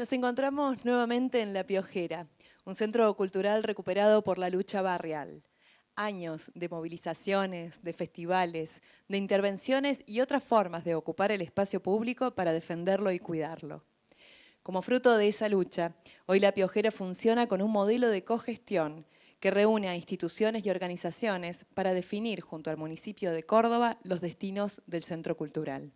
Nos encontramos nuevamente en La Piojera, un centro cultural recuperado por la lucha barrial. Años de movilizaciones, de festivales, de intervenciones y otras formas de ocupar el espacio público para defenderlo y cuidarlo. Como fruto de esa lucha, hoy La Piojera funciona con un modelo de cogestión que reúne a instituciones y organizaciones para definir junto al municipio de Córdoba los destinos del centro cultural.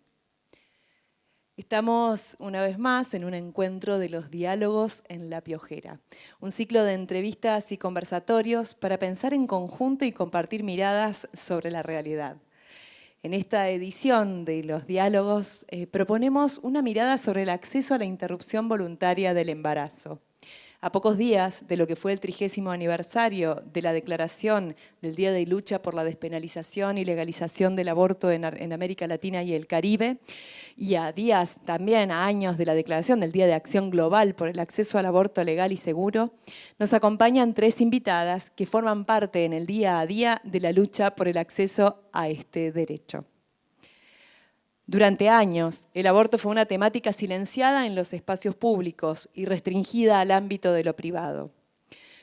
Estamos una vez más en un encuentro de los diálogos en La Piojera, un ciclo de entrevistas y conversatorios para pensar en conjunto y compartir miradas sobre la realidad. En esta edición de los diálogos proponemos una mirada sobre el acceso a la interrupción voluntaria del embarazo. A pocos días de lo que fue el 30º aniversario de la declaración del Día de Lucha por la Despenalización y Legalización del Aborto en América Latina y el Caribe, y a días también, a años de la declaración del Día de Acción Global por el Acceso al Aborto Legal y Seguro, nos acompañan 3 invitadas que forman parte en el día a día de la lucha por el acceso a este derecho. Durante años, el aborto fue una temática silenciada en los espacios públicos y restringida al ámbito de lo privado.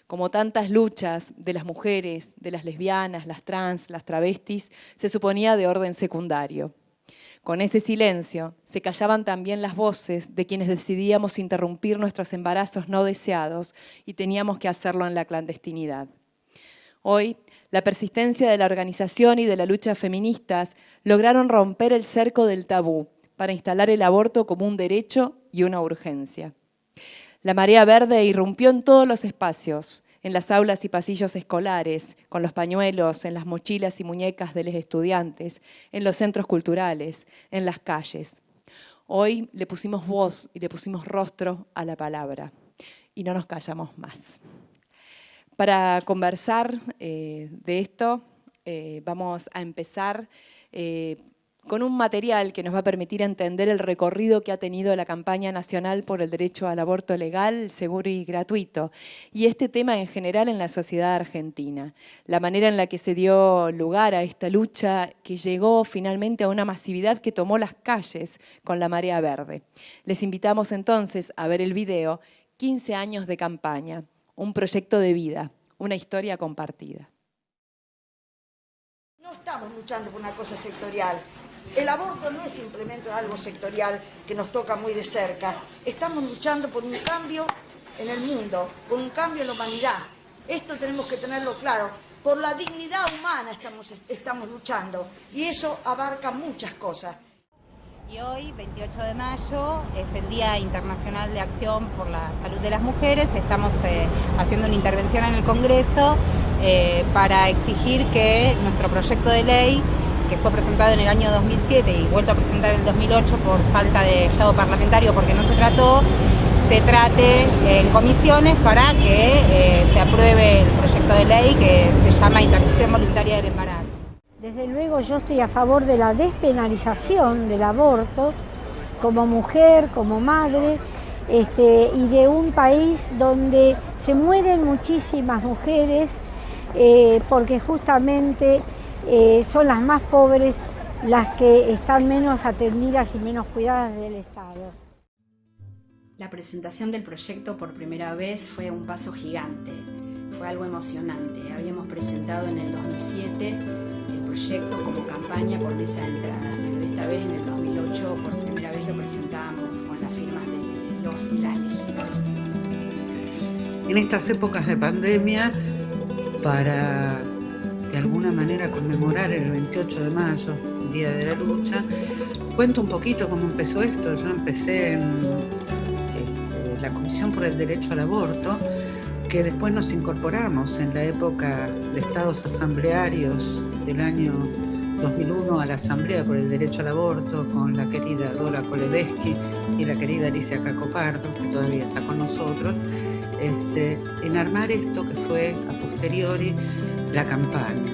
Como tantas luchas de las mujeres, de las lesbianas, las trans, las travestis, se suponía de orden secundario. Con ese silencio se callaban también las voces de quienes decidíamos interrumpir nuestros embarazos no deseados y teníamos que hacerlo en la clandestinidad. Hoy, la persistencia de la organización y de la lucha feministas lograron romper el cerco del tabú para instalar el aborto como un derecho y una urgencia. La marea verde irrumpió en todos los espacios, en las aulas y pasillos escolares, con los pañuelos, en las mochilas y muñecas de los estudiantes, en los centros culturales, en las calles. Hoy le pusimos voz y le pusimos rostro a la palabra y no nos callamos más. Para conversar de esto, vamos a empezar con un material que nos va a permitir entender el recorrido que ha tenido la campaña nacional por el derecho al aborto legal, seguro y gratuito, y este tema en general en la sociedad argentina. La manera en la que se dio lugar a esta lucha que llegó finalmente a una masividad que tomó las calles con la marea verde. Les invitamos entonces a ver el video 15 años de campaña. Un proyecto de vida, una historia compartida. No estamos luchando por una cosa sectorial. El aborto no es simplemente algo sectorial que nos toca muy de cerca. Estamos luchando por un cambio en el mundo, por un cambio en la humanidad. Esto tenemos que tenerlo claro. Por la dignidad humana estamos luchando y eso abarca muchas cosas. Y hoy, 28 de mayo, es el Día Internacional de Acción por la Salud de las Mujeres. Estamos haciendo una intervención en el Congreso para exigir que nuestro proyecto de ley, que fue presentado en el año 2007 y vuelto a presentar en el 2008 por falta de estado parlamentario porque no se trató, se trate en comisiones para que se apruebe el proyecto de ley que se llama Interrupción Voluntaria del Embarazo. Desde luego yo estoy a favor de la despenalización del aborto como mujer, como madre, y de un país donde se mueren muchísimas mujeres porque justamente son las más pobres las que están menos atendidas y menos cuidadas del Estado. La presentación del proyecto por primera vez fue un paso gigante, fue algo emocionante. Habíamos presentado en el 2007 proyecto como campaña por mesa de entrada, pero esta vez en el 2008 por primera vez lo presentamos con las firmas de los y las legisladoras. En estas épocas de pandemia, para de alguna manera conmemorar el 28 de mayo, el Día de la Lucha, cuento un poquito cómo empezó esto. Yo empecé en la Comisión por el Derecho al Aborto, que después nos incorporamos en la época de estados asamblearios del año 2001 a la Asamblea por el Derecho al Aborto con la querida Dora Koledeschi y la querida Alicia Cacopardo, que todavía está con nosotros, en armar esto que fue a posteriori la campaña.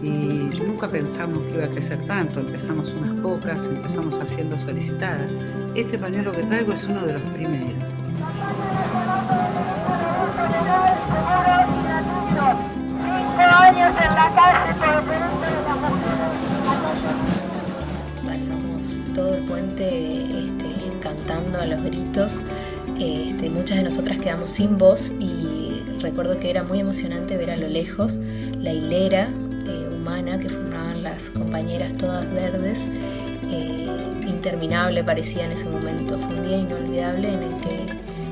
Y nunca pensamos que iba a crecer tanto, empezamos unas pocas, empezamos haciendo solicitadas. Este pañuelo que traigo es uno de los primeros. 5 años en la calle por el derecho de la mujer. Pasamos todo el puente cantando a los gritos muchas de nosotras quedamos sin voz y recuerdo que era muy emocionante ver a lo lejos la hilera humana que formaban las compañeras todas verdes. Interminable parecía en ese momento. Fue un día inolvidable en el que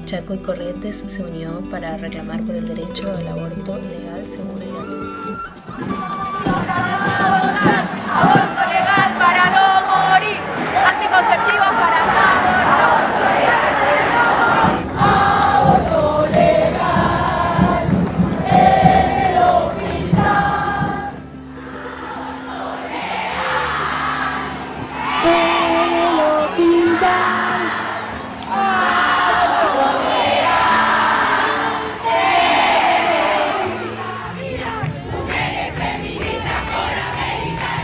Chaco y Corrientes se unió para reclamar por el derecho al aborto legal, seguro y gratuito. Aborto legal para no morir, anticonceptivos para no morir. Aborto legal en el hospital. En el hospital. Aborto legal en el hospital. Mujeres feministas con americana.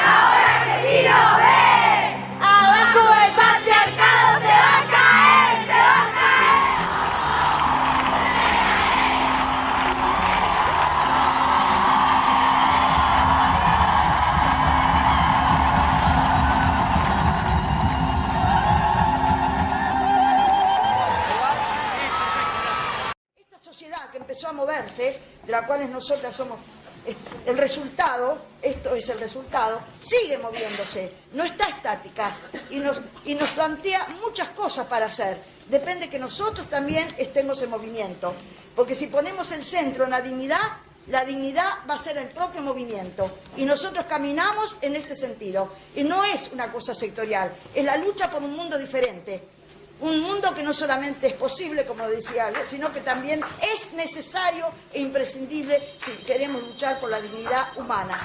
Ahora que sí lo ven, abajo el patriarcado se va a caer, se va a caer. Esta sociedad que empezó a moverse, de la cual nosotras somos el resultado, esto es el resultado, sigue moviéndose, no está estática y nos plantea muchas cosas para hacer. Depende que nosotros también estemos en movimiento, porque si ponemos el centro en la dignidad va a ser el propio movimiento y nosotros caminamos en este sentido. Y no es una cosa sectorial, es la lucha por un mundo diferente. Un mundo que no solamente es posible, como decía, sino que también es necesario e imprescindible si queremos luchar por la dignidad humana.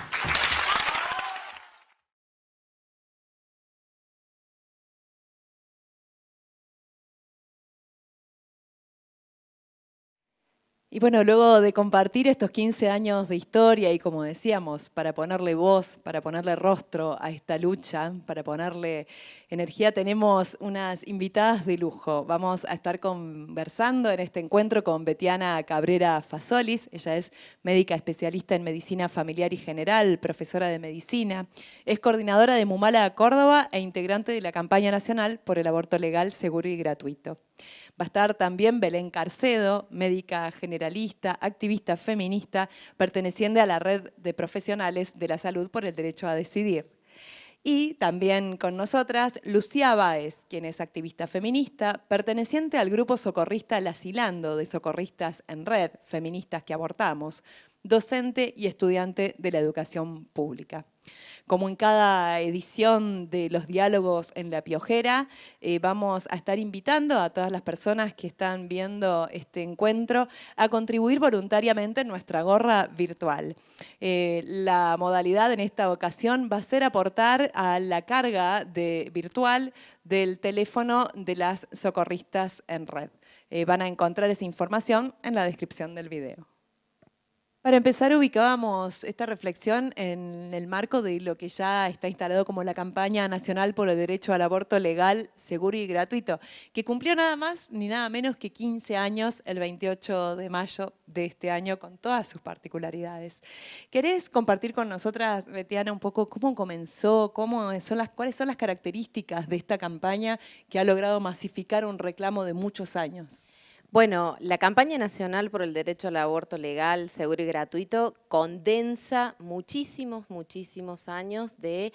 Y bueno, luego de compartir estos 15 años de historia y como decíamos, para ponerle voz, para ponerle rostro a esta lucha, para ponerle energía, tenemos unas invitadas de lujo. Vamos a estar conversando en este encuentro con Betiana Cabrera Fasolis. Ella es médica especialista en medicina familiar y general, profesora de medicina. Es coordinadora de Mumala Córdoba e integrante de la campaña nacional por el aborto legal, seguro y gratuito. Va a estar también Belén Carcedo, médica generalista, activista feminista, perteneciente a la red de profesionales de la salud por el derecho a decidir. Y también con nosotras Lucía Báez, quien es activista feminista, perteneciente al grupo socorrista Lasilando, de Socorristas en Red, Feministas que Abortamos, docente y estudiante de la educación pública. Como en cada edición de los diálogos en La Piojera, vamos a estar invitando a todas las personas que están viendo este encuentro a contribuir voluntariamente en nuestra gorra virtual. La modalidad en esta ocasión va a ser aportar a la carga virtual del teléfono de las socorristas en red. Van a encontrar esa información en la descripción del video. Para empezar, ubicábamos esta reflexión en el marco de lo que ya está instalado como la campaña nacional por el derecho al aborto legal, seguro y gratuito, que cumplió nada más ni nada menos que 15 años el 28 de mayo de este año, con todas sus particularidades. ¿Querés compartir con nosotras, Betiana, un poco cómo comenzó, cuáles son las características de esta campaña que ha logrado masificar un reclamo de muchos años? Bueno, la campaña nacional por el derecho al aborto legal, seguro y gratuito condensa muchísimos años de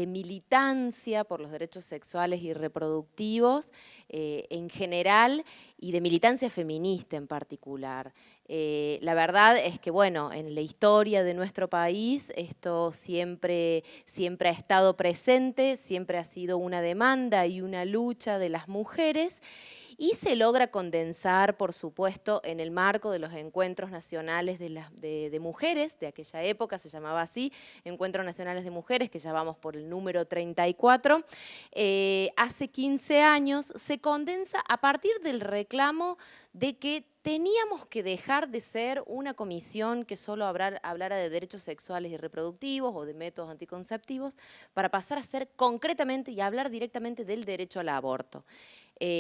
militancia por los derechos sexuales y reproductivos en general y de militancia feminista en particular. La verdad es que, bueno, en la historia de nuestro país esto siempre ha estado presente, siempre ha sido una demanda y una lucha de las mujeres. Y se logra condensar, por supuesto, en el marco de los encuentros nacionales de mujeres, de aquella época se llamaba así, Encuentros Nacionales de Mujeres, que ya vamos por el número 34. Hace 15 años se condensa a partir del reclamo de que teníamos que dejar de ser una comisión que solo hablara de derechos sexuales y reproductivos o de métodos anticonceptivos para pasar a ser concretamente y hablar directamente del derecho al aborto.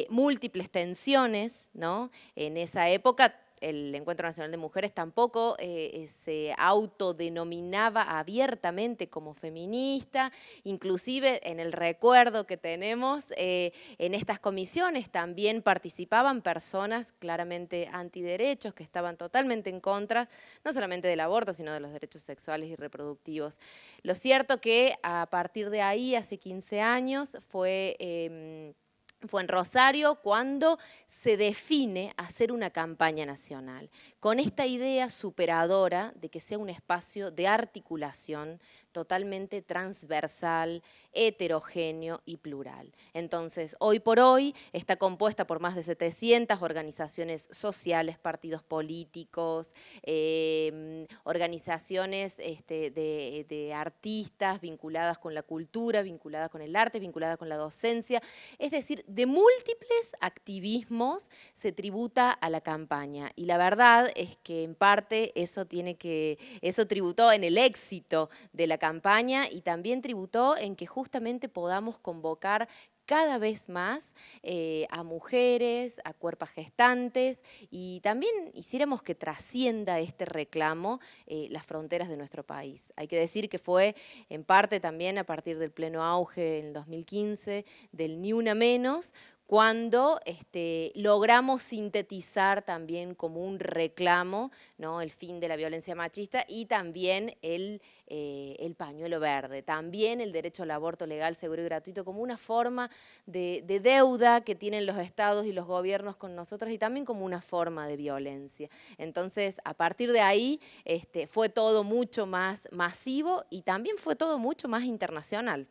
Múltiples tensiones, ¿no? En esa época el Encuentro Nacional de Mujeres tampoco se autodenominaba abiertamente como feminista, inclusive en el recuerdo que tenemos en estas comisiones también participaban personas claramente antiderechos que estaban totalmente en contra, no solamente del aborto, sino de los derechos sexuales y reproductivos. Lo cierto que a partir de ahí, hace 15 años, fue en Rosario cuando se define hacer una campaña nacional, con esta idea superadora de que sea un espacio de articulación totalmente transversal, heterogéneo y plural. Entonces, hoy por hoy está compuesta por más de 700 organizaciones sociales, partidos políticos, organizaciones de artistas vinculadas con la cultura, vinculadas con el arte, vinculadas con la docencia, es decir, de múltiples activismos se tributa a la campaña. Y la verdad es que en parte eso tributó en el éxito de la campaña y también tributó en que justamente podamos convocar cada vez más a mujeres, a cuerpas gestantes y también hiciéramos que trascienda este reclamo las fronteras de nuestro país. Hay que decir que fue en parte también a partir del pleno auge en el 2015 del Ni Una Menos, cuando logramos sintetizar también como un reclamo, ¿no?, el fin de la violencia machista y también el pañuelo verde, también el derecho al aborto legal, seguro y gratuito como una forma de deuda que tienen los estados y los gobiernos con nosotros y también como una forma de violencia. Entonces, a partir de ahí fue todo mucho más masivo y también fue todo mucho más internacional.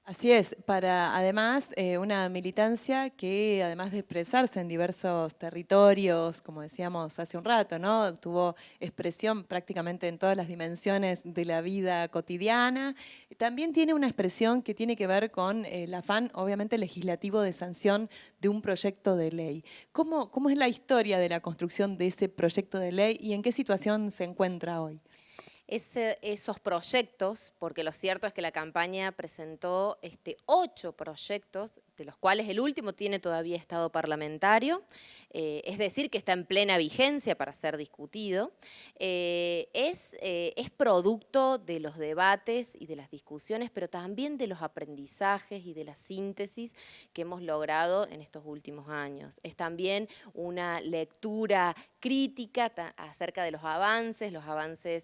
Así es, para además una militancia que además de expresarse en diversos territorios, como decíamos hace un rato, ¿no?, tuvo expresión prácticamente en todas las dimensiones de la vida cotidiana, también tiene una expresión que tiene que ver con el afán, obviamente, legislativo de sanción de un proyecto de ley. ¿Cómo es la historia de la construcción de ese proyecto de ley y en qué situación se encuentra hoy? Esos proyectos, porque lo cierto es que la campaña presentó 8 proyectos, de los cuales el último tiene todavía estado parlamentario, es decir, que está en plena vigencia para ser discutido, es producto de los debates y de las discusiones, pero también de los aprendizajes y de la síntesis que hemos logrado en estos últimos años. Es también una lectura crítica acerca de los avances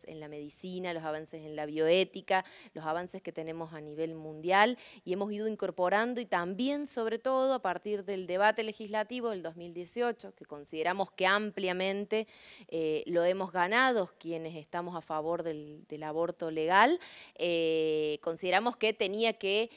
en la medicina, los avances en la bioética, los avances que tenemos a nivel mundial y hemos ido incorporando y también sobre todo a partir del debate legislativo del 2018, que consideramos que ampliamente lo hemos ganado quienes estamos a favor del aborto legal, consideramos que tenía que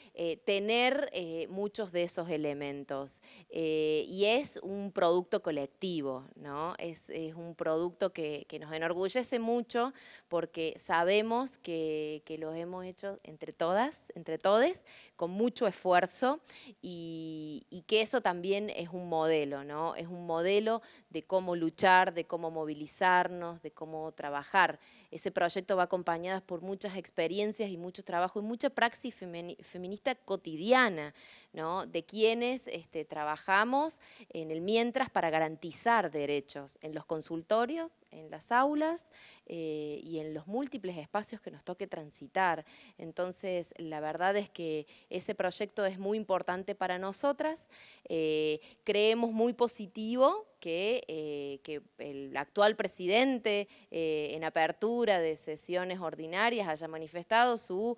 tener muchos de esos elementos y es un producto colectivo, ¿no? Es un producto que nos enorgullece mucho porque sabemos que lo hemos hecho entre todas, entre todes, con mucho esfuerzo y que eso también es un modelo, ¿no? Es un modelo de cómo luchar, de cómo movilizarnos, de cómo trabajar. Ese proyecto va acompañado por muchas experiencias y mucho trabajo y mucha praxis feminista cotidiana, ¿no?, de quienes trabajamos en el mientras para garantizar derechos en los consultorios, en las aulas y en los múltiples espacios que nos toque transitar. Entonces, la verdad es que ese proyecto es muy importante para nosotras. Creemos muy positivo que el actual presidente en apertura de sesiones ordinarias haya manifestado su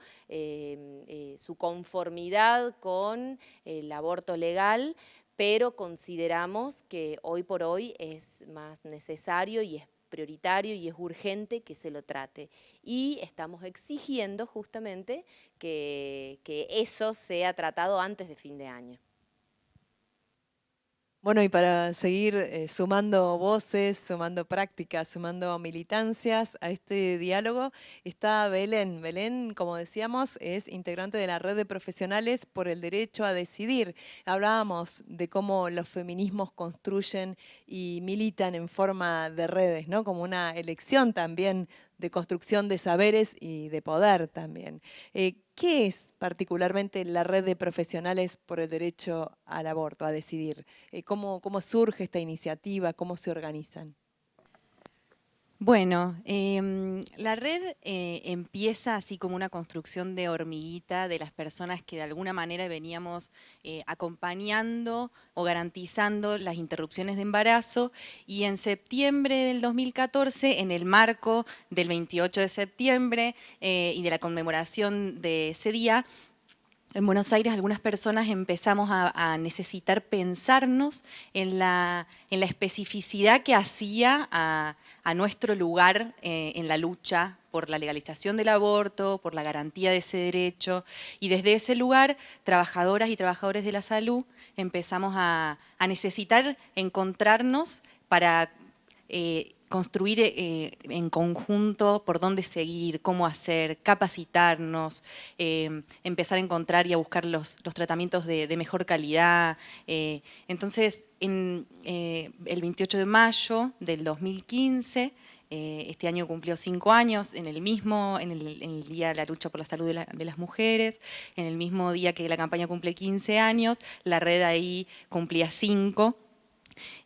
conformidad con el aborto legal, pero consideramos que hoy por hoy es más necesario y es prioritario y es urgente que se lo trate. Y estamos exigiendo justamente que eso sea tratado antes de fin de año. Bueno, y para seguir sumando voces, sumando prácticas, sumando militancias a este diálogo, está Belén. Belén, como decíamos, es integrante de la Red de Profesionales por el Derecho a Decidir. Hablábamos de cómo los feminismos construyen y militan en forma de redes, ¿no?, como una elección también de construcción de saberes y de poder también. ¿Qué es particularmente la red de profesionales por el derecho al aborto, a decidir? ¿Cómo surge esta iniciativa? ¿Cómo se organizan? Bueno, la red empieza así como una construcción de hormiguita de las personas que de alguna manera veníamos acompañando o garantizando las interrupciones de embarazo, y en septiembre del 2014, en el marco del 28 de septiembre y de la conmemoración de ese día, en Buenos Aires algunas personas empezamos a necesitar pensarnos en la especificidad que hacía a nuestro lugar en la lucha por la legalización del aborto, por la garantía de ese derecho. Y desde ese lugar, trabajadoras y trabajadores de la salud empezamos a necesitar encontrarnos para construir en conjunto por dónde seguir, cómo hacer, capacitarnos, empezar a encontrar y a buscar los tratamientos de mejor calidad. Entonces, el 28 de mayo del 2015, este año cumplió 5 años, en el Día de la Lucha por la Salud de las Mujeres, en el mismo día que la campaña cumple 15 años, la red ahí cumplía 5.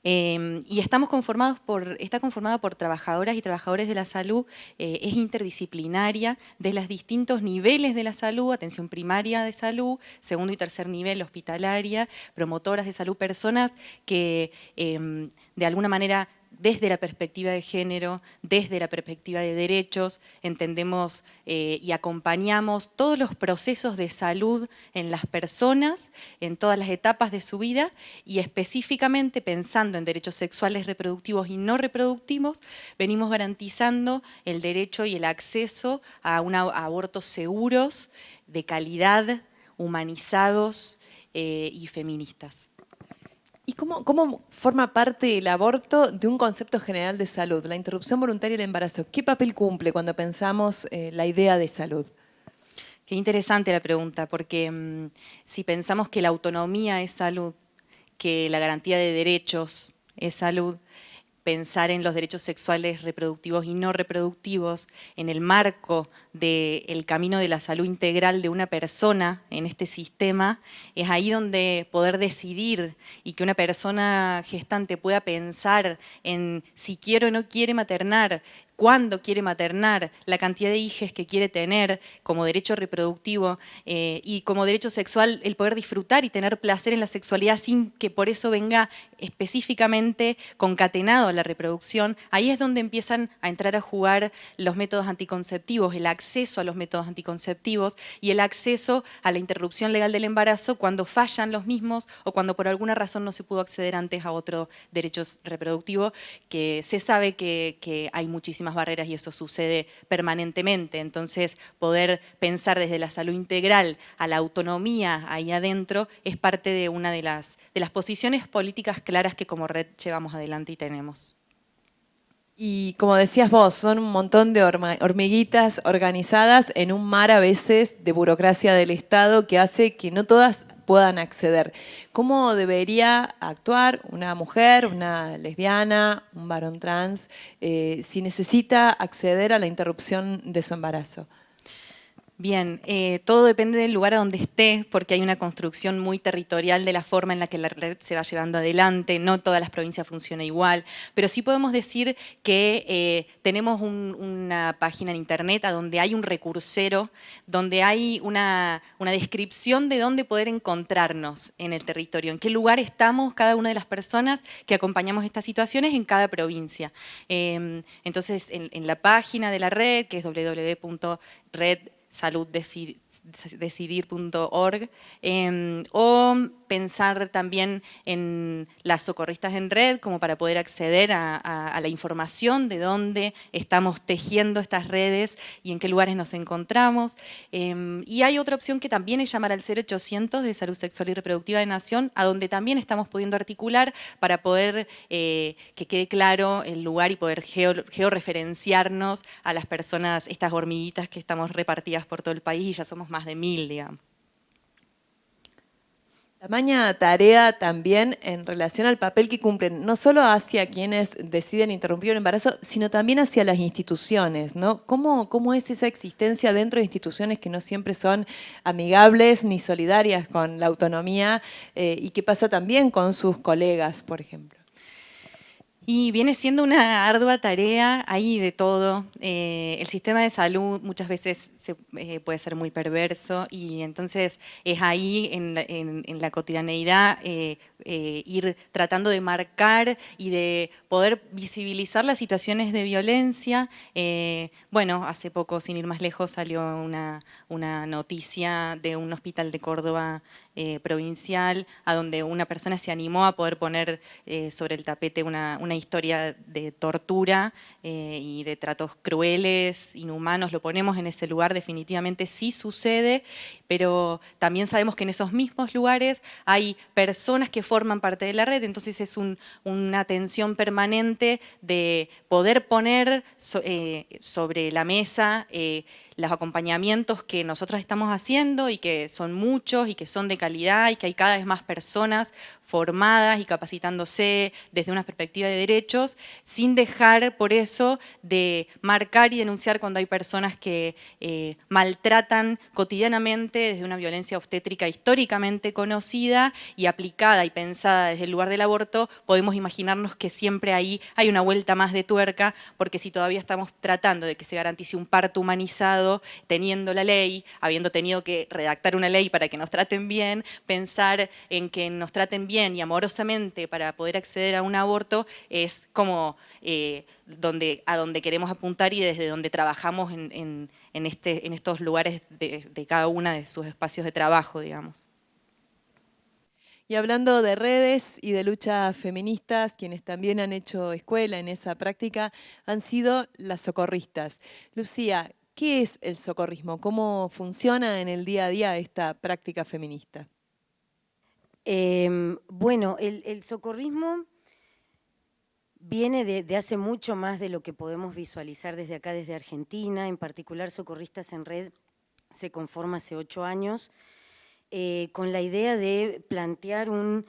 Y está conformada por trabajadoras y trabajadores de la salud, es interdisciplinaria, de los distintos niveles de la salud, atención primaria de salud, segundo y tercer nivel hospitalaria, promotoras de salud, personas que de alguna manera, desde la perspectiva de género, desde la perspectiva de derechos, entendemos y acompañamos todos los procesos de salud en las personas, en todas las etapas de su vida, y específicamente pensando en derechos sexuales, reproductivos y no reproductivos, venimos garantizando el derecho y el acceso a abortos seguros, de calidad, humanizados y feministas. ¿Y cómo forma parte el aborto de un concepto general de salud? La interrupción voluntaria del embarazo, ¿qué papel cumple cuando pensamos la idea de salud? Qué interesante la pregunta, porque si pensamos que la autonomía es salud, que la garantía de derechos es salud, pensar en los derechos sexuales reproductivos y no reproductivos en el marco del camino de la salud integral de una persona en este sistema, es ahí donde poder decidir y que una persona gestante pueda pensar en si quiere o no quiere maternar, cuándo quiere maternar, la cantidad de hijos que quiere tener como derecho reproductivo y como derecho sexual, el poder disfrutar y tener placer en la sexualidad sin que por eso venga específicamente concatenado a la reproducción. Ahí es donde empiezan a entrar a jugar los métodos anticonceptivos, el acceso a los métodos anticonceptivos y el acceso a la interrupción legal del embarazo cuando fallan los mismos o cuando por alguna razón no se pudo acceder antes a otro derecho reproductivo, que se sabe que hay muchísimas barreras y eso sucede permanentemente. Entonces, poder pensar desde la salud integral a la autonomía ahí adentro es parte de una de las posiciones políticas claras que como red llevamos adelante y tenemos. Y como decías vos, son un montón de hormiguitas organizadas en un mar a veces de burocracia del Estado que hace que no todas puedan acceder. ¿Cómo debería actuar una mujer, una lesbiana, un varón trans, si necesita acceder a la interrupción de su embarazo? Bien, todo depende del lugar a donde esté, porque hay una construcción muy territorial de la forma en la que la red se va llevando adelante, no todas las provincias funcionan igual, pero sí podemos decir que tenemos una página en internet a donde hay un recursero, donde hay una descripción de dónde poder encontrarnos en el territorio, en qué lugar estamos cada una de las personas que acompañamos estas situaciones en cada provincia. Entonces, en la página de la red, que es www.redsaluddecidir.org, o pensar también en las socorristas en red como para poder acceder a la información de dónde estamos tejiendo estas redes y en qué lugares nos encontramos. Y hay otra opción que también es llamar al 0800 de Salud Sexual y Reproductiva de Nación, a donde también estamos pudiendo articular para poder que quede claro el lugar y poder georreferenciarnos a las personas, estas hormiguitas que estamos repartidas por todo el país y ya somos más de 1000, digamos. Tamaña tarea también en relación al papel que cumplen, no solo hacia quienes deciden interrumpir un embarazo, sino también hacia las instituciones, ¿no? ¿Cómo es esa existencia dentro de instituciones que no siempre son amigables ni solidarias con la autonomía y qué pasa también con sus colegas, por ejemplo? Y viene siendo una ardua tarea, hay de todo. El sistema de salud muchas veces puede ser muy perverso y entonces es ahí en la cotidianeidad ir tratando de marcar y de poder visibilizar las situaciones de violencia. Bueno, hace poco, sin ir más lejos, salió una noticia de un hospital de Córdoba provincial, a donde una persona se animó a poder poner sobre el tapete una historia de tortura y de tratos crueles, inhumanos. Lo ponemos en ese lugar, definitivamente sí sucede, pero también sabemos que en esos mismos lugares hay personas que forman parte de la red, entonces es una tensión permanente de poder poner sobre la mesa los acompañamientos que nosotros estamos haciendo y que son muchos y que son de calidad y que hay cada vez más personas formadas y capacitándose desde una perspectiva de derechos, sin dejar por eso de marcar y denunciar cuando hay personas que maltratan cotidianamente desde una violencia obstétrica históricamente conocida y aplicada y pensada desde el lugar del aborto. Podemos imaginarnos que siempre ahí hay una vuelta más de tuerca, porque si todavía estamos tratando de que se garantice un parto humanizado, teniendo la ley, habiendo tenido que redactar una ley para que nos traten bien, pensar en que nos traten bien y amorosamente para poder acceder a un aborto es como a donde queremos apuntar y desde donde trabajamos en estos lugares de cada una de sus espacios de trabajo, digamos. Y hablando de redes y de luchas feministas, quienes también han hecho escuela en esa práctica han sido las socorristas. Lucía, ¿qué es el socorrismo? ¿Cómo funciona en el día a día esta práctica feminista? Bueno, el socorrismo viene de hace mucho más de lo que podemos visualizar desde acá, desde Argentina. En particular, Socorristas en Red se conforma hace 8 años con la idea de plantear un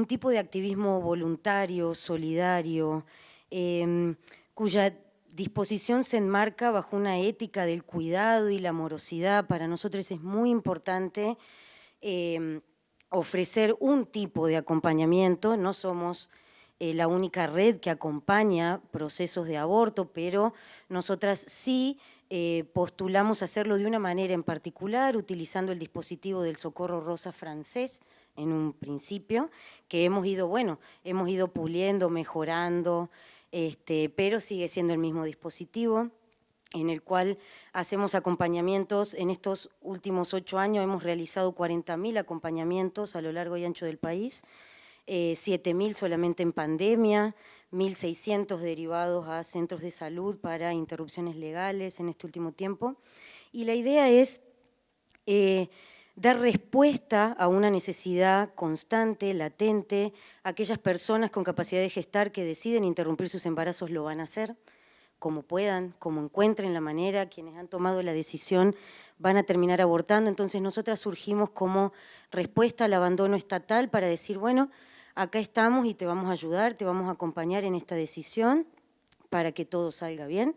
tipo de activismo voluntario, solidario, cuya disposición se enmarca bajo una ética del cuidado y la amorosidad. Para nosotros es muy importante ofrecer un tipo de acompañamiento. No somos la única red que acompaña procesos de aborto, pero nosotras sí postulamos hacerlo de una manera en particular, utilizando el dispositivo del Socorro Rosa francés en un principio, que hemos ido puliendo, mejorando, pero sigue siendo el mismo dispositivo, en el cual hacemos acompañamientos. En estos últimos 8 años hemos realizado 40.000 acompañamientos a lo largo y ancho del país, 7.000 solamente en pandemia, 1.600 derivados a centros de salud para interrupciones legales en este último tiempo. Y la idea es dar respuesta a una necesidad constante, latente. Aquellas personas con capacidad de gestar que deciden interrumpir sus embarazos lo van a hacer, como puedan, como encuentren la manera. Quienes han tomado la decisión van a terminar abortando. Entonces nosotras surgimos como respuesta al abandono estatal para decir, bueno, acá estamos y te vamos a ayudar, te vamos a acompañar en esta decisión para que todo salga bien,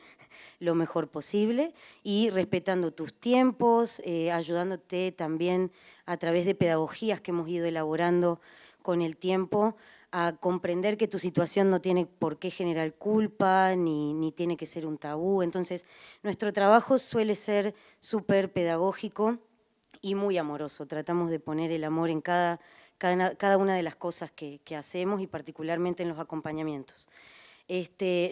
lo mejor posible, y respetando tus tiempos, ayudándote también a través de pedagogías que hemos ido elaborando con el tiempo, a comprender que tu situación no tiene por qué generar culpa, ni tiene que ser un tabú. Entonces, nuestro trabajo suele ser súper pedagógico y muy amoroso. Tratamos de poner el amor en cada una de las cosas que hacemos y particularmente en los acompañamientos.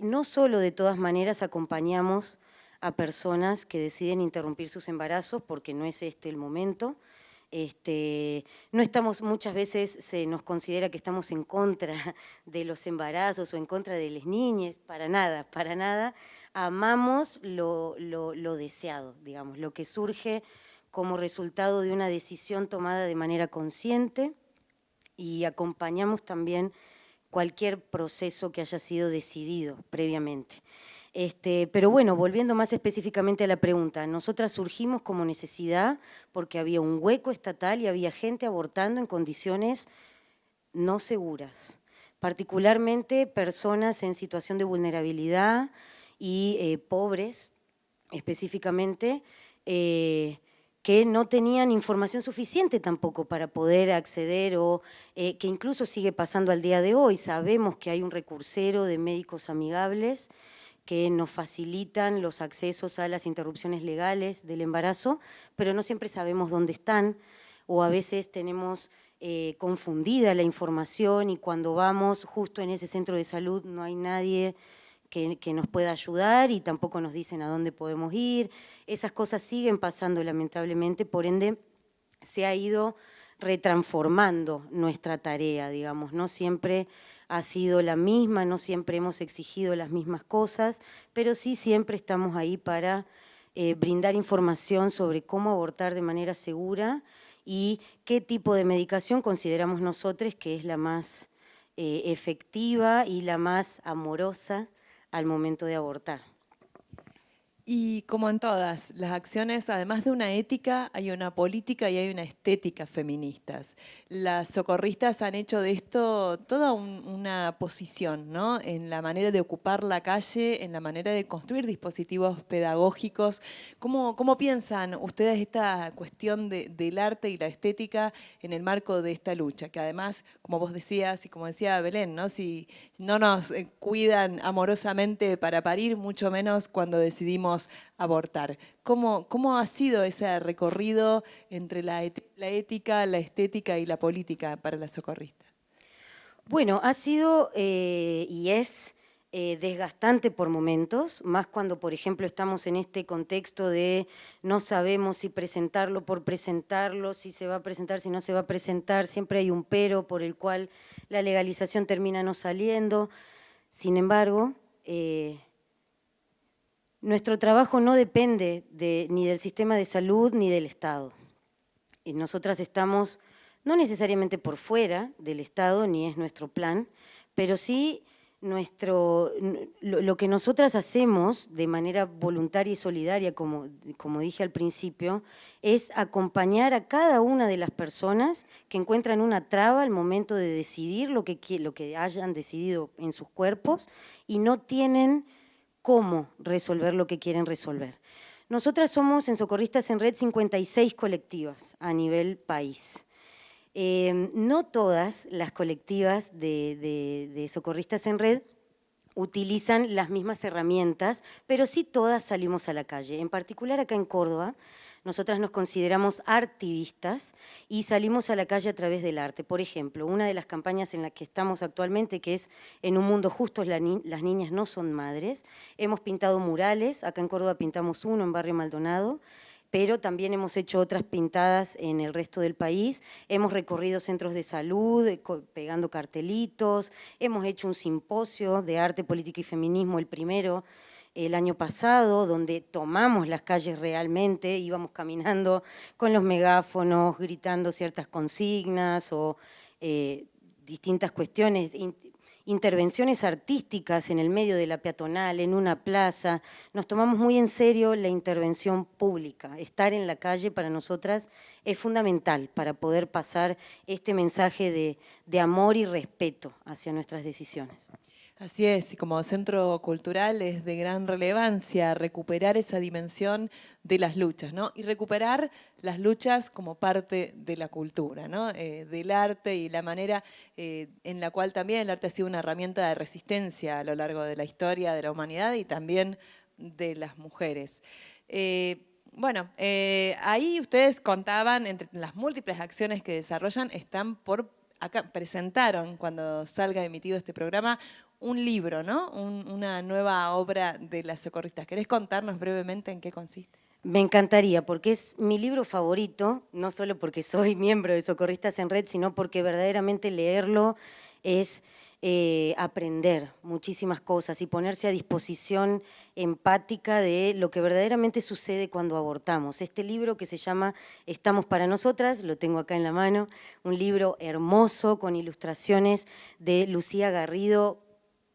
No solo, de todas maneras, acompañamos a personas que deciden interrumpir sus embarazos porque no es el momento. No estamos, muchas veces se nos considera que estamos en contra de los embarazos o en contra de las niñas, para nada, para nada. Amamos lo deseado, digamos, lo que surge como resultado de una decisión tomada de manera consciente, y acompañamos también cualquier proceso que haya sido decidido previamente. Pero bueno, volviendo más específicamente a la pregunta, nosotras surgimos como necesidad porque había un hueco estatal y había gente abortando en condiciones no seguras, particularmente personas en situación de vulnerabilidad y pobres específicamente, que no tenían información suficiente tampoco para poder acceder o que incluso sigue pasando al día de hoy. Sabemos que hay un recursero de médicos amigables que nos facilitan los accesos a las interrupciones legales del embarazo, pero no siempre sabemos dónde están o a veces tenemos confundida la información y cuando vamos justo en ese centro de salud no hay nadie que nos pueda ayudar y tampoco nos dicen a dónde podemos ir. Esas cosas siguen pasando lamentablemente, por ende se ha ido retransformando nuestra tarea, digamos, no siempre ha sido la misma, no siempre hemos exigido las mismas cosas, pero sí siempre estamos ahí para brindar información sobre cómo abortar de manera segura y qué tipo de medicación consideramos nosotros que es la más efectiva y la más amorosa al momento de abortar. Y como en todas las acciones, además de una ética, hay una política y hay una estética feministas. Las socorristas han hecho de esto toda una posición, ¿no? En la manera de ocupar la calle, en la manera de construir dispositivos pedagógicos. ¿Cómo piensan ustedes esta cuestión del arte y la estética en el marco de esta lucha? Que además, como vos decías y como decía Belén, ¿no? Si no nos cuidan amorosamente para parir, mucho menos cuando decidimos abortar. ¿Cómo ha sido ese recorrido entre la ética, la estética y la política para la socorrista? Bueno, ha sido y es desgastante por momentos, más cuando, por ejemplo, estamos en este contexto de no sabemos si presentarlo por presentarlo, si se va a presentar, si no se va a presentar, siempre hay un pero por el cual la legalización termina no saliendo. Sin embargo, nuestro trabajo no depende ni del sistema de salud ni del Estado. Y nosotras estamos no necesariamente por fuera del Estado, ni es nuestro plan, pero sí lo que nosotras hacemos de manera voluntaria y solidaria, como dije al principio, es acompañar a cada una de las personas que encuentran una traba al momento de decidir lo que hayan decidido en sus cuerpos y no tienen cómo resolver lo que quieren resolver. Nosotras somos en Socorristas en Red 56 colectivas a nivel país. No todas las colectivas de Socorristas en Red utilizan las mismas herramientas, pero sí todas salimos a la calle. En particular acá en Córdoba, nosotras nos consideramos artivistas y salimos a la calle a través del arte. Por ejemplo, una de las campañas en la que estamos actualmente, que es En un mundo justo, las niñas no son madres, hemos pintado murales, acá en Córdoba pintamos uno en Barrio Maldonado, pero también hemos hecho otras pintadas en el resto del país, hemos recorrido centros de salud, pegando cartelitos, hemos hecho un simposio de arte, política y feminismo, el primero, el año pasado, donde tomamos las calles realmente, íbamos caminando con los megáfonos, gritando ciertas consignas o distintas cuestiones, intervenciones artísticas en el medio de la peatonal, en una plaza. Nos tomamos muy en serio la intervención pública. Estar en la calle para nosotras es fundamental para poder pasar este mensaje de amor y respeto hacia nuestras decisiones. Así es, y como centro cultural es de gran relevancia recuperar esa dimensión de las luchas, ¿no? Y recuperar las luchas como parte de la cultura, ¿no? Del arte y la manera en la cual también el arte ha sido una herramienta de resistencia a lo largo de la historia de la humanidad y también de las mujeres. Bueno, ahí ustedes contaban, entre las múltiples acciones que desarrollan, presentaron, cuando salga emitido este programa, un libro, ¿no? Una nueva obra de las socorristas. ¿Querés contarnos brevemente en qué consiste? Me encantaría, porque es mi libro favorito, no solo porque soy miembro de Socorristas en Red, sino porque verdaderamente leerlo es aprender muchísimas cosas y ponerse a disposición empática de lo que verdaderamente sucede cuando abortamos. Este libro que se llama Estamos para nosotras, lo tengo acá en la mano, un libro hermoso con ilustraciones de Lucía Garrido,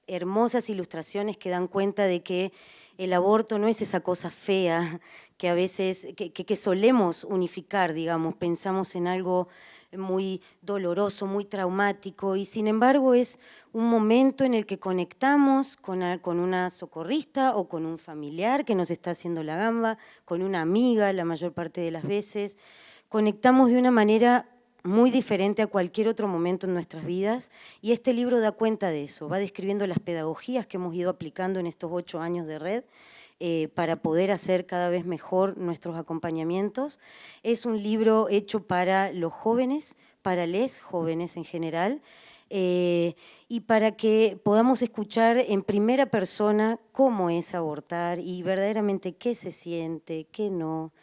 hermosas ilustraciones que dan cuenta de que el aborto no es esa cosa fea que a veces, que solemos unificar, digamos, pensamos en algo muy doloroso, muy traumático, y sin embargo es un momento en el que conectamos con una socorrista o con un familiar que nos está haciendo la gamba, con una amiga la mayor parte de las veces. Conectamos de una manera muy diferente a cualquier otro momento en nuestras vidas, y este libro da cuenta de eso, va describiendo las pedagogías que hemos ido aplicando en estos 8 años de red para poder hacer cada vez mejor nuestros acompañamientos. Es un libro hecho para los jóvenes, para les jóvenes en general, y para que podamos escuchar en primera persona cómo es abortar y verdaderamente qué se siente, qué no.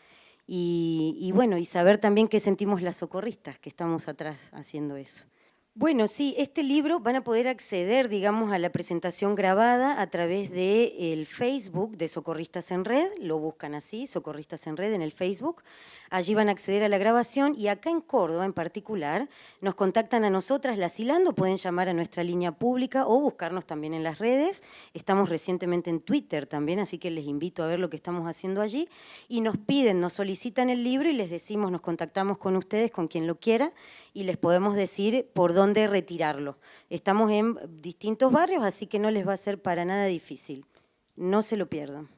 Y bueno, y saber también qué sentimos las socorristas que estamos atrás haciendo eso. Bueno, sí, este libro van a poder acceder, digamos, a la presentación grabada a través del Facebook de Socorristas en Red, lo buscan así, Socorristas en Red en el Facebook, allí van a acceder a la grabación, y acá en Córdoba en particular nos contactan a nosotras, las Hilando, pueden llamar a nuestra línea pública o buscarnos también en las redes, estamos recientemente en Twitter también, así que les invito a ver lo que estamos haciendo allí, y nos piden, nos solicitan el libro y les decimos, nos contactamos con ustedes, con quien lo quiera, y les podemos decir por dónde retirarlo. Estamos en distintos barrios, así que no les va a ser para nada difícil. No se lo pierdan.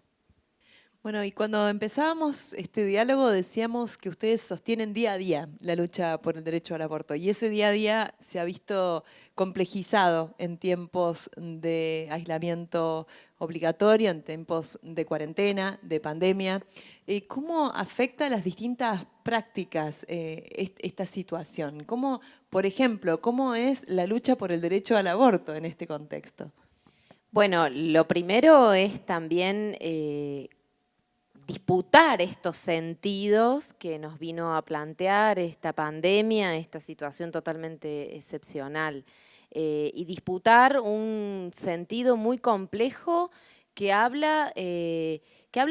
Bueno, y cuando empezábamos este diálogo decíamos que ustedes sostienen día a día la lucha por el derecho al aborto, y ese día a día se ha visto complejizado en tiempos de aislamiento obligatorio, en tiempos de cuarentena, de pandemia. ¿Cómo afecta a las distintas prácticas esta situación? ¿Cómo, por ejemplo, cómo es la lucha por el derecho al aborto en este contexto? Bueno, lo primero es también disputar estos sentidos que nos vino a plantear esta pandemia, esta situación totalmente excepcional, y disputar un sentido muy complejo que habla y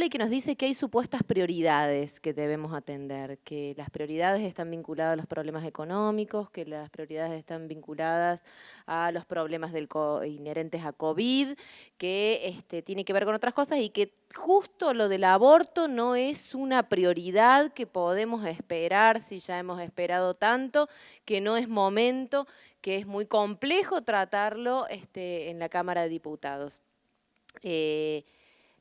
que nos dice que hay supuestas prioridades que debemos atender, que las prioridades están vinculadas a los problemas económicos, que las prioridades están vinculadas a los problemas inherentes a COVID, que tiene que ver con otras cosas, y que justo lo del aborto no es una prioridad que podemos esperar si ya hemos esperado tanto, que no es momento, que es muy complejo tratarlo en la Cámara de Diputados.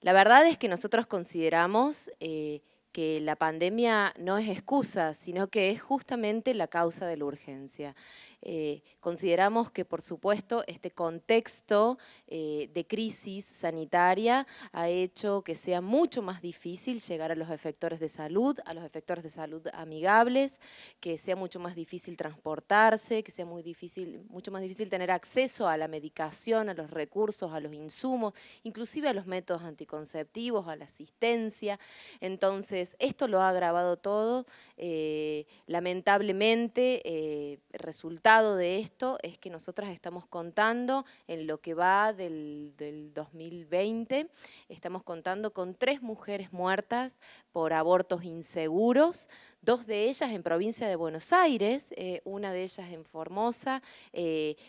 La verdad es que nosotros consideramos que la pandemia no es excusa, sino que es justamente la causa de la urgencia. Consideramos que, por supuesto, este contexto de crisis sanitaria ha hecho que sea mucho más difícil llegar a los efectores de salud amigables, que sea mucho más difícil transportarse, que sea mucho más difícil tener acceso a la medicación, a los recursos, a los insumos, inclusive a los métodos anticonceptivos, a la asistencia. Entonces, esto lo ha agravado todo. Lamentablemente, resultado de esto es que nosotras estamos contando en lo que va del 2020, estamos contando con 3 mujeres muertas por abortos inseguros, 2 de ellas en provincia de Buenos Aires, una de ellas en Formosa,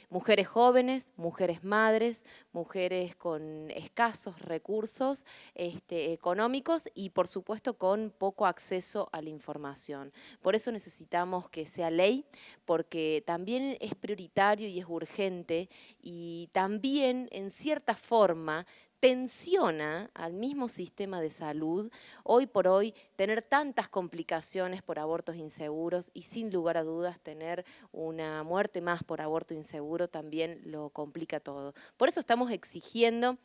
mujeres jóvenes, mujeres madres, mujeres con escasos recursos económicos y por supuesto con poco acceso a la información. Por eso necesitamos que sea ley, porque también es prioritario y es urgente, y también en cierta forma tensiona al mismo sistema de salud, hoy por hoy, tener tantas complicaciones por abortos inseguros, y sin lugar a dudas tener una muerte más por aborto inseguro también lo complica todo. Por eso estamos exigiendo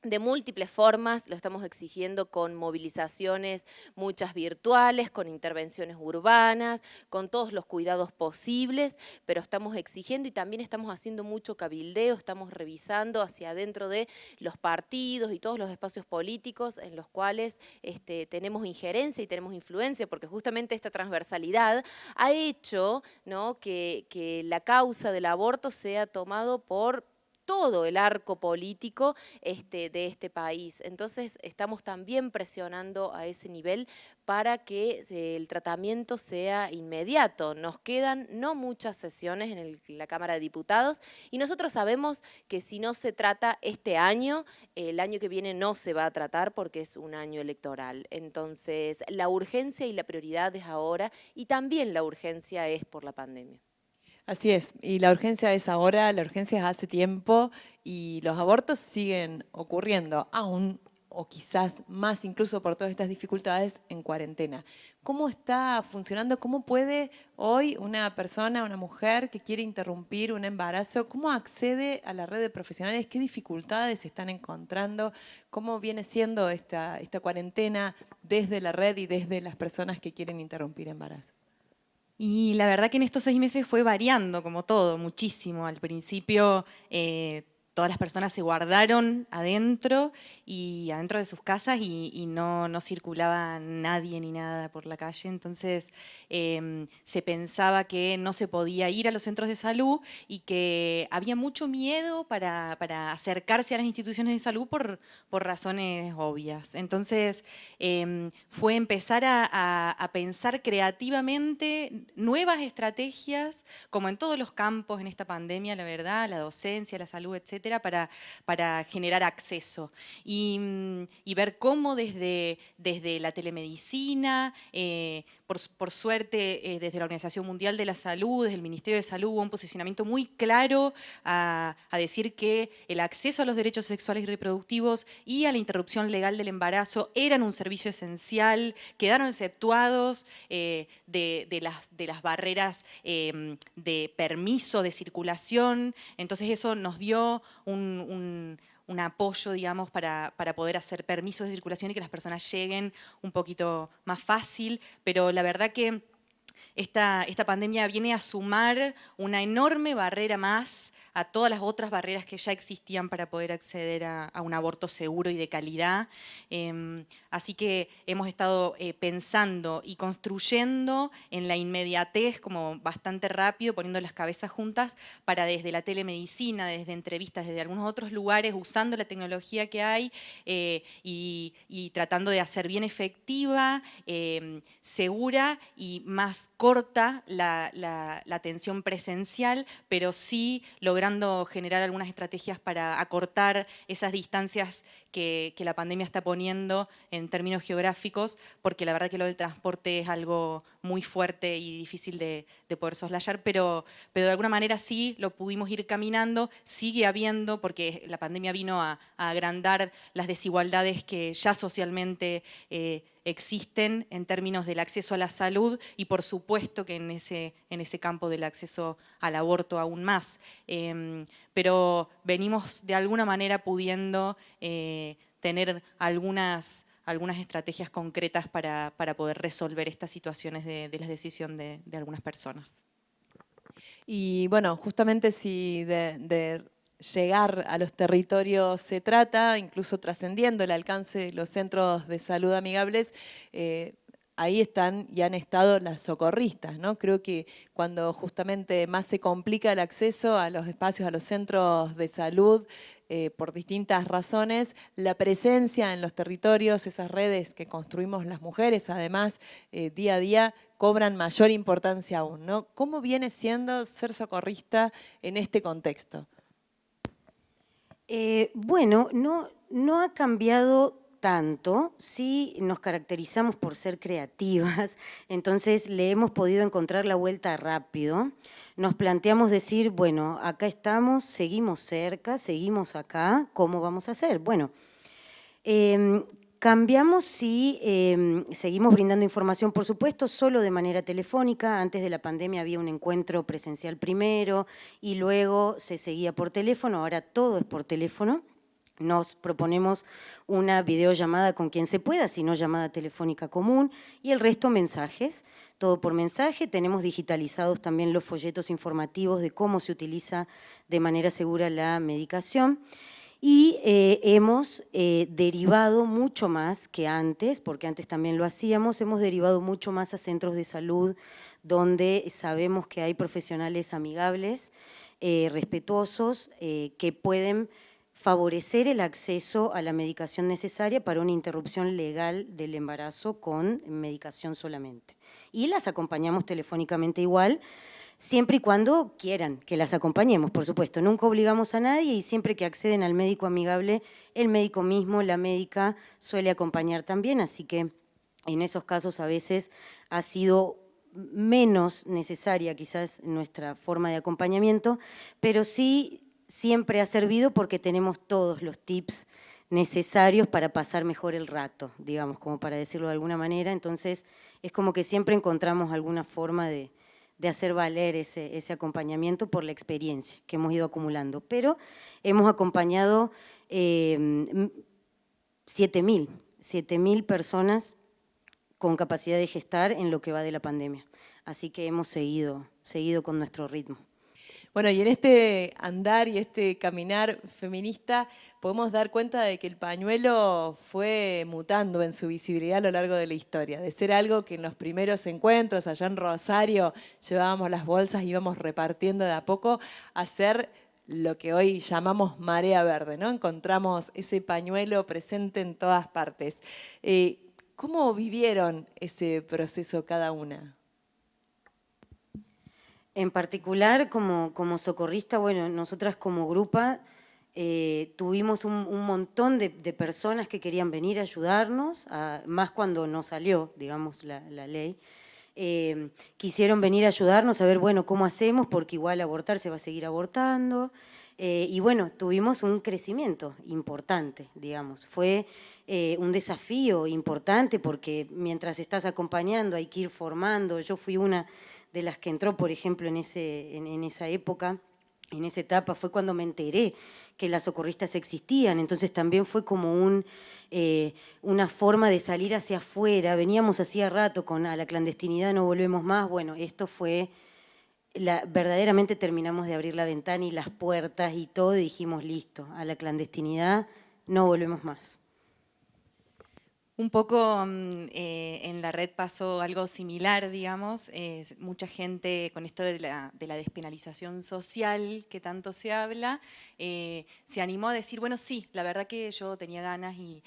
de múltiples formas, lo estamos exigiendo con movilizaciones muchas virtuales, con intervenciones urbanas, con todos los cuidados posibles, pero estamos exigiendo y también estamos haciendo mucho cabildeo, estamos revisando hacia adentro de los partidos y todos los espacios políticos en los cuales tenemos injerencia y tenemos influencia, porque justamente esta transversalidad ha hecho, ¿no?, que la causa del aborto sea tomado por todo el arco político de este país. Entonces estamos también presionando a ese nivel para que el tratamiento sea inmediato. Nos quedan no muchas sesiones en la Cámara de Diputados y nosotros sabemos que si no se trata este año, el año que viene no se va a tratar porque es un año electoral. Entonces la urgencia y la prioridad es ahora y también la urgencia es por la pandemia. Así es, y la urgencia es ahora, la urgencia es hace tiempo y los abortos siguen ocurriendo aún o quizás más incluso por todas estas dificultades en cuarentena. ¿Cómo está funcionando? ¿Cómo puede hoy una persona, una mujer que quiere interrumpir un embarazo, cómo accede a la red de profesionales? ¿Qué dificultades se están encontrando? ¿Cómo viene siendo esta cuarentena desde la red y desde las personas que quieren interrumpir embarazo? Y la verdad que en estos 6 meses fue variando, como todo, muchísimo. Al principio todas las personas se guardaron adentro de sus casas y no circulaba nadie ni nada por la calle. Entonces se pensaba que no se podía ir a los centros de salud y que había mucho miedo para acercarse a las instituciones de salud por razones obvias. Entonces fue empezar a pensar creativamente nuevas estrategias, como en todos los campos en esta pandemia, la verdad, la docencia, la salud, etcétera, para generar acceso y ver cómo desde la telemedicina, por suerte desde la Organización Mundial de la Salud, desde el Ministerio de Salud hubo un posicionamiento muy claro a decir que el acceso a los derechos sexuales y reproductivos y a la interrupción legal del embarazo eran un servicio esencial, quedaron exceptuados de las barreras de permiso de circulación. Entonces eso nos dio un apoyo, digamos, para poder hacer permisos de circulación y que las personas lleguen un poquito más fácil, pero la verdad que esta pandemia viene a sumar una enorme barrera más a todas las otras barreras que ya existían para poder acceder a un aborto seguro y de calidad. Así que hemos estado pensando y construyendo en la inmediatez como bastante rápido, poniendo las cabezas juntas para desde la telemedicina, desde entrevistas, desde algunos otros lugares, usando la tecnología que hay y tratando de hacer bien efectiva, segura y más corta la atención presencial, pero sí logrando generar algunas estrategias para acortar esas distancias que la pandemia está poniendo en términos geográficos, porque la verdad que lo del transporte es algo muy fuerte y difícil de poder soslayar, pero de alguna manera sí lo pudimos ir caminando, sigue habiendo, porque la pandemia vino a agrandar las desigualdades que ya socialmente existen en términos del acceso a la salud y por supuesto que en ese campo del acceso al aborto aún más. Pero venimos de alguna manera pudiendo tener algunas estrategias concretas para poder resolver estas situaciones de la decisión de algunas personas. Y bueno, justamente si de llegar a los territorios se trata, incluso trascendiendo el alcance de los centros de salud amigables, ahí están y han estado las socorristas, ¿no? Creo que cuando justamente más se complica el acceso a los espacios, a los centros de salud, por distintas razones, la presencia en los territorios, esas redes que construimos las mujeres, además, día a día, cobran mayor importancia aún, ¿no? ¿Cómo viene siendo ser socorrista en este contexto? Bueno, no ha cambiado tanto, sí nos caracterizamos por ser creativas, entonces le hemos podido encontrar la vuelta rápido. Nos planteamos decir, bueno, acá estamos, seguimos cerca, seguimos acá, ¿cómo vamos a hacer? Bueno, cambiamos si seguimos brindando información, por supuesto, solo de manera telefónica. Antes de la pandemia había un encuentro presencial primero y luego se seguía por teléfono, ahora todo es por teléfono. Nos proponemos una videollamada con quien se pueda, si no llamada telefónica común, y el resto mensajes, todo por mensaje. Tenemos digitalizados también los folletos informativos de cómo se utiliza de manera segura la medicación. Y hemos derivado mucho más que antes, porque antes también lo hacíamos, hemos derivado mucho más a centros de salud donde sabemos que hay profesionales amigables, respetuosos, que pueden favorecer el acceso a la medicación necesaria para una interrupción legal del embarazo con medicación solamente. Y las acompañamos telefónicamente igual, siempre y cuando quieran que las acompañemos, por supuesto. Nunca obligamos a nadie y siempre que acceden al médico amigable, el médico mismo, la médica, suele acompañar también, así que en esos casos a veces ha sido menos necesaria quizás nuestra forma de acompañamiento, pero sí siempre ha servido porque tenemos todos los tips necesarios para pasar mejor el rato, digamos, como para decirlo de alguna manera. Entonces es como que siempre encontramos alguna forma de hacer valer ese acompañamiento por la experiencia que hemos ido acumulando. Pero hemos acompañado 7.000 personas con capacidad de gestar en lo que va de la pandemia. Así que hemos seguido con nuestro ritmo. Bueno, y en este andar y este caminar feminista podemos dar cuenta de que el pañuelo fue mutando en su visibilidad a lo largo de la historia, de ser algo que en los primeros encuentros allá en Rosario llevábamos las bolsas y íbamos repartiendo de a poco, a ser lo que hoy llamamos marea verde, ¿no? Encontramos ese pañuelo presente en todas partes. ¿Cómo vivieron ese proceso cada una? En particular, como socorrista, bueno, nosotras como grupa tuvimos un montón de personas que querían venir a ayudarnos, más cuando no salió, digamos, la ley. Quisieron venir a ayudarnos a ver, bueno, cómo hacemos, porque igual abortar se va a seguir abortando. Y bueno, tuvimos un crecimiento importante, digamos. Fue un desafío importante porque mientras estás acompañando hay que ir formando. Yo fui una de las que entró, por ejemplo, en esa época, en esa etapa, fue cuando me enteré que las socorristas existían, entonces también fue como una forma de salir hacia afuera. Veníamos hacía rato con a la clandestinidad no volvemos más, bueno, esto fue, verdaderamente terminamos de abrir la ventana y las puertas y todo, y dijimos, listo, a la clandestinidad no volvemos más. Un poco en la red pasó algo similar, digamos, mucha gente con esto de la despenalización social que tanto se habla, se animó a decir, bueno, sí, la verdad que yo tenía ganas y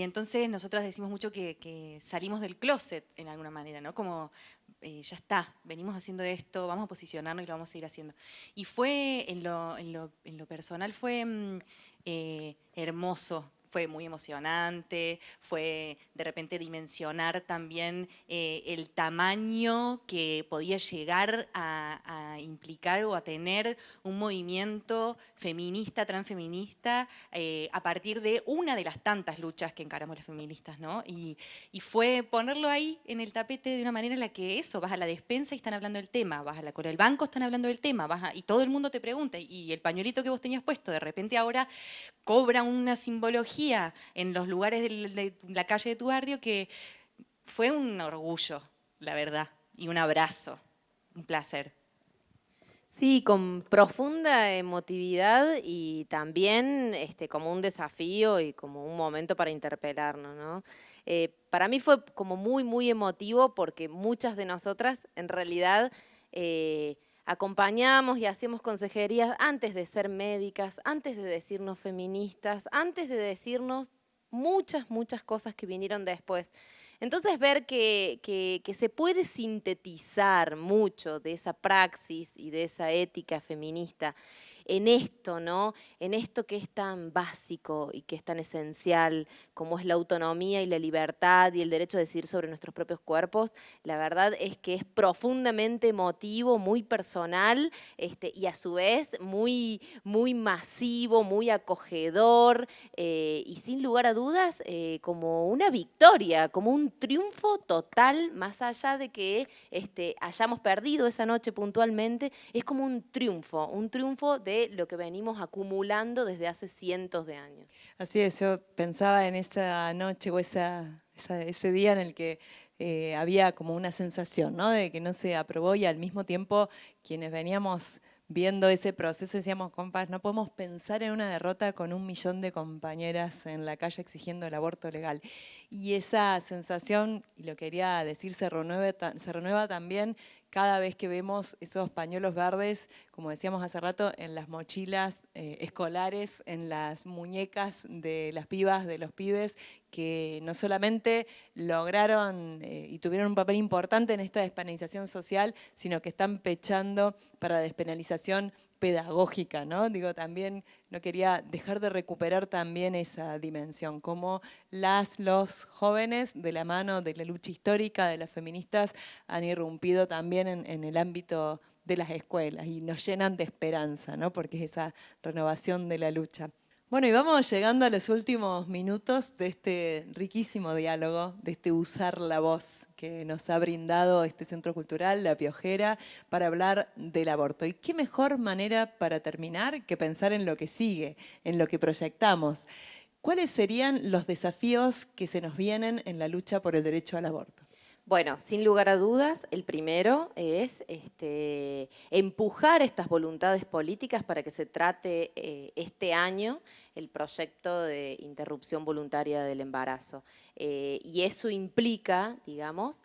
entonces nosotras decimos mucho que salimos del closet en alguna manera, ¿no? Como ya está, venimos haciendo esto, vamos a posicionarnos y lo vamos a seguir haciendo. Y fue, en lo personal, fue hermoso. Fue muy emocionante, fue de repente dimensionar también el tamaño que podía llegar a implicar o a tener un movimiento feminista, transfeminista, a partir de una de las tantas luchas que encaramos las feministas, ¿no? Y fue ponerlo ahí en el tapete de una manera en la que eso, vas a la despensa y están hablando del tema, vas a la cola del banco, están hablando del tema, y todo el mundo te pregunta, y el pañuelito que vos tenías puesto, de repente ahora cobra una simbología en los lugares de la calle de tu barrio que fue un orgullo, la verdad, y un abrazo, un placer. Sí, con profunda emotividad y también como un desafío y como un momento para interpelarnos, ¿no? Para mí fue como muy, muy emotivo porque muchas de nosotras en realidad acompañamos y hacíamos consejerías antes de ser médicas, antes de decirnos feministas, antes de decirnos muchas, muchas cosas que vinieron después. Entonces ver que se puede sintetizar mucho de esa praxis y de esa ética feminista en esto, ¿no? En esto que es tan básico y que es tan esencial como es la autonomía y la libertad y el derecho a decidir sobre nuestros propios cuerpos, la verdad es que es profundamente emotivo, muy personal y a su vez muy, muy masivo, muy acogedor y sin lugar a dudas como una victoria, como un triunfo total, más allá de que hayamos perdido esa noche puntualmente, es como un triunfo de lo que venimos acumulando desde hace cientos de años. Así es, yo pensaba en esa noche o ese día en el que había como una sensación, ¿no? De que no se aprobó y al mismo tiempo quienes veníamos viendo ese proceso decíamos, compas, no podemos pensar en una derrota con 1 millón de compañeras en la calle exigiendo el aborto legal. Y esa sensación, y lo quería decir, se renueva también cada vez que vemos esos pañuelos verdes, como decíamos hace rato, en las mochilas escolares, en las muñecas de las pibas, de los pibes, que no solamente lograron y tuvieron un papel importante en esta despenalización social, sino que están pechando para la despenalización pedagógica, ¿no? Digo, también no quería dejar de recuperar también esa dimensión, cómo los jóvenes, de la mano de la lucha histórica de las feministas, han irrumpido también en el ámbito de las escuelas y nos llenan de esperanza, ¿no? Porque es esa renovación de la lucha. Bueno, y vamos llegando a los últimos minutos de este riquísimo diálogo, de este usar la voz que nos ha brindado este Centro Cultural, La Piojera, para hablar del aborto. Y qué mejor manera para terminar que pensar en lo que sigue, en lo que proyectamos. ¿Cuáles serían los desafíos que se nos vienen en la lucha por el derecho al aborto? Bueno, sin lugar a dudas, el primero es empujar estas voluntades políticas para que se trate este año el proyecto de interrupción voluntaria del embarazo. Y eso implica, digamos,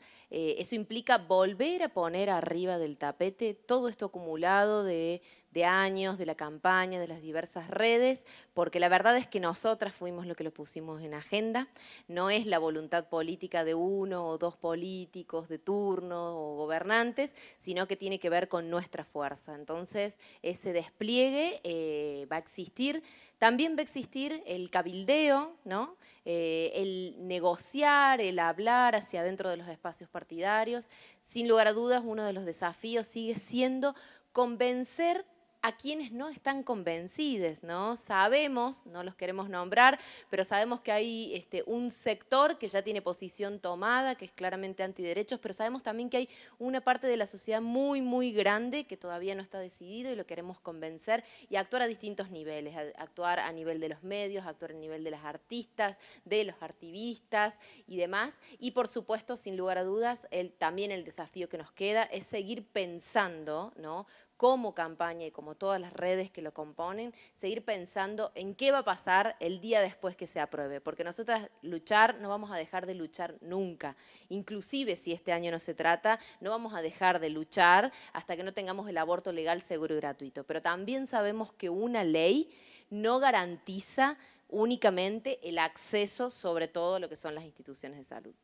volver a poner arriba del tapete todo esto acumulado de años, de la campaña, de las diversas redes, porque la verdad es que nosotras fuimos lo que lo pusimos en agenda, no es la voluntad política de 1 o 2 políticos de turno o gobernantes, sino que tiene que ver con nuestra fuerza. Entonces, ese despliegue va a existir. También va a existir el cabildeo, ¿no? El negociar, el hablar hacia adentro de los espacios partidarios. Sin lugar a dudas, uno de los desafíos sigue siendo convencer a quienes no están convencidos, ¿no? Sabemos, no los queremos nombrar, pero sabemos que hay un sector que ya tiene posición tomada, que es claramente antiderechos, pero sabemos también que hay una parte de la sociedad muy, muy grande que todavía no está decidido y lo queremos convencer y actuar a distintos niveles, actuar a nivel de los medios, actuar a nivel de las artistas, de los activistas y demás. Y por supuesto, sin lugar a dudas, también el desafío que nos queda es seguir pensando, ¿no?, como campaña y como todas las redes que lo componen, seguir pensando en qué va a pasar el día después que se apruebe, porque nosotras luchar no vamos a dejar de luchar nunca, inclusive si este año no se trata, no vamos a dejar de luchar hasta que no tengamos el aborto legal, seguro y gratuito, pero también sabemos que una ley no garantiza únicamente el acceso sobre todo a lo que son las instituciones de salud.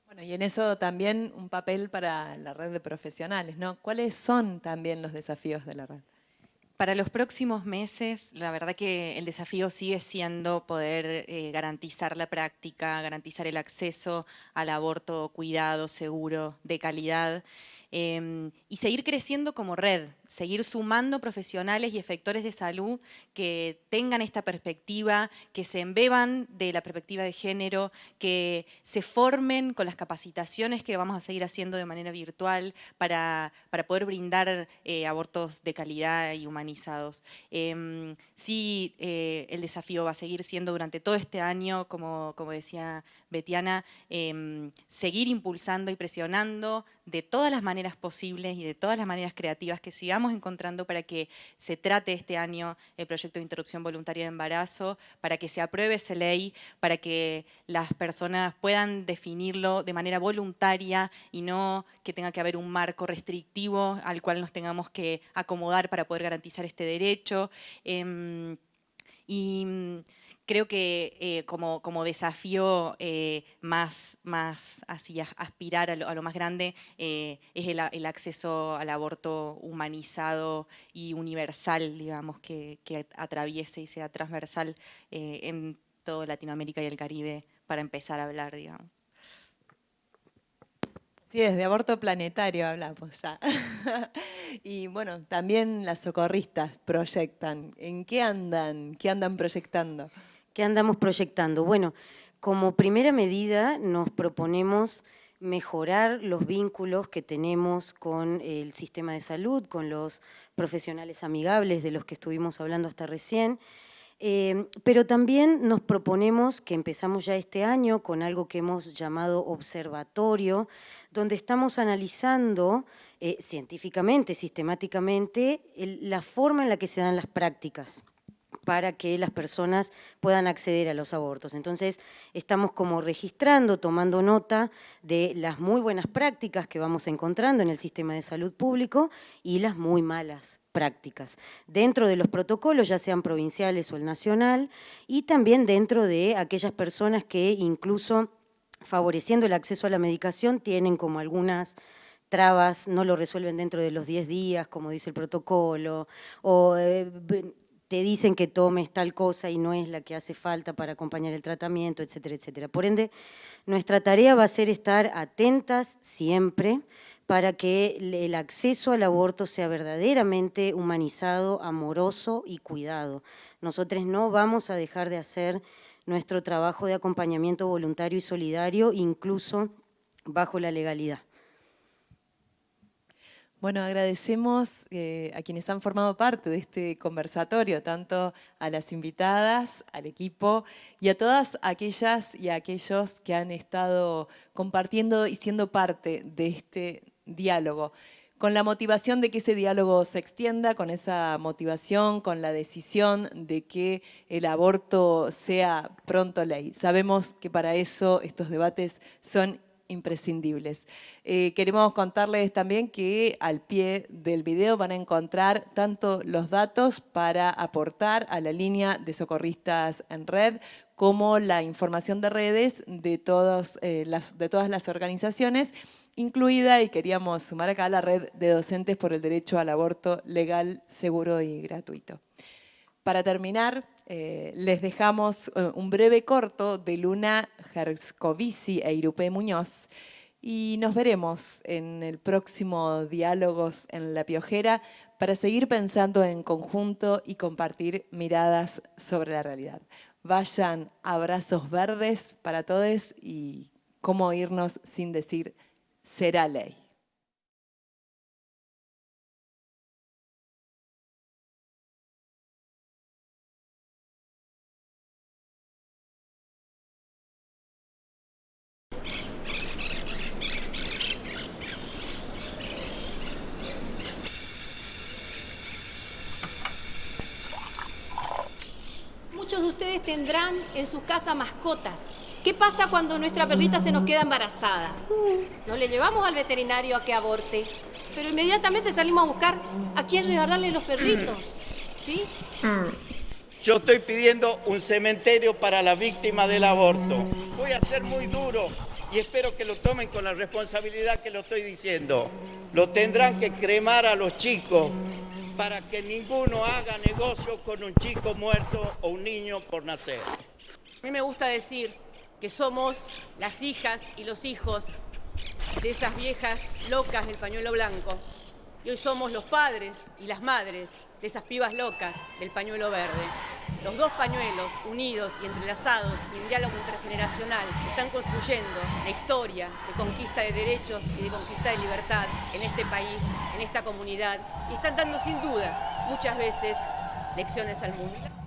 Bueno, y en eso también un papel para la red de profesionales, ¿no? ¿Cuáles son también los desafíos de la red? Para los próximos meses, la verdad que el desafío sigue siendo poder garantizar la práctica, garantizar el acceso al aborto cuidado, seguro, de calidad, y seguir creciendo como red, seguir sumando profesionales y efectores de salud que tengan esta perspectiva, que se embeban de la perspectiva de género, que se formen con las capacitaciones que vamos a seguir haciendo de manera virtual para poder brindar abortos de calidad y humanizados. Sí, el desafío va a seguir siendo durante todo este año, como decía Betiana, seguir impulsando y presionando de todas las maneras posibles y de todas las maneras creativas que sigamos encontrando para que se trate este año el proyecto de interrupción voluntaria de embarazo, para que se apruebe esa ley, para que las personas puedan definirlo de manera voluntaria y no que tenga que haber un marco restrictivo al cual nos tengamos que acomodar para poder garantizar este derecho. Y creo que como desafío más así aspirar a lo más grande es el acceso al aborto humanizado y universal, digamos, que atraviese y sea transversal en toda Latinoamérica y el Caribe para empezar a hablar, digamos. Sí, de aborto planetario hablamos ya. Y bueno, también las socorristas proyectan. ¿En qué andan? ¿Qué andan proyectando? ¿Qué andamos proyectando? Bueno, como primera medida nos proponemos mejorar los vínculos que tenemos con el sistema de salud, con los profesionales amigables de los que estuvimos hablando hasta recién, Pero también nos proponemos, que empezamos ya este año con algo que hemos llamado observatorio, donde estamos analizando científicamente, sistemáticamente, la forma en la que se dan las prácticas para que las personas puedan acceder a los abortos. Entonces, estamos como registrando, tomando nota de las muy buenas prácticas que vamos encontrando en el sistema de salud público y las muy malas prácticas, dentro de los protocolos, ya sean provinciales o el nacional, y también dentro de aquellas personas que incluso favoreciendo el acceso a la medicación tienen como algunas trabas, no lo resuelven dentro de los 10 días, como dice el protocolo, o te dicen que tomes tal cosa y no es la que hace falta para acompañar el tratamiento, etcétera, etcétera. Por ende, nuestra tarea va a ser estar atentas siempre para que el acceso al aborto sea verdaderamente humanizado, amoroso y cuidado. Nosotros no vamos a dejar de hacer nuestro trabajo de acompañamiento voluntario y solidario, incluso bajo la legalidad. Bueno, agradecemos a quienes han formado parte de este conversatorio, tanto a las invitadas, al equipo y a todas aquellas y aquellos que han estado compartiendo y siendo parte de este diálogo, con la motivación de que ese diálogo se extienda, con esa motivación, con la decisión de que el aborto sea pronto ley. Sabemos que para eso estos debates son imprescindibles. Queremos contarles también que al pie del video van a encontrar tanto los datos para aportar a la línea de socorristas en red, como la información de redes de todas las organizaciones, incluida, y queríamos sumar acá, la red de docentes por el derecho al aborto legal, seguro y gratuito. Para terminar, les dejamos un breve corto de Luna Herscovici e Irupé Muñoz y nos veremos en el próximo Diálogos en La Piojera para seguir pensando en conjunto y compartir miradas sobre la realidad. Vayan abrazos verdes para todos y cómo irnos sin decir será ley. Muchos de ustedes tendrán en su casa mascotas. ¿Qué pasa cuando nuestra perrita se nos queda embarazada? No le llevamos al veterinario a que aborte, pero inmediatamente salimos a buscar a quién regalarle los perritos, ¿sí? Yo estoy pidiendo un cementerio para la víctima del aborto. Voy a ser muy duro y espero que lo tomen con la responsabilidad que lo estoy diciendo. Lo tendrán que cremar a los chicos para que ninguno haga negocio con un chico muerto o un niño por nacer. A mí me gusta decir que somos las hijas y los hijos de esas viejas locas del pañuelo blanco. Y hoy somos los padres y las madres de esas pibas locas del pañuelo verde. Los dos pañuelos unidos y entrelazados y en diálogo intergeneracional están construyendo la historia de conquista de derechos y de conquista de libertad en este país, en esta comunidad, y están dando sin duda muchas veces lecciones al mundo.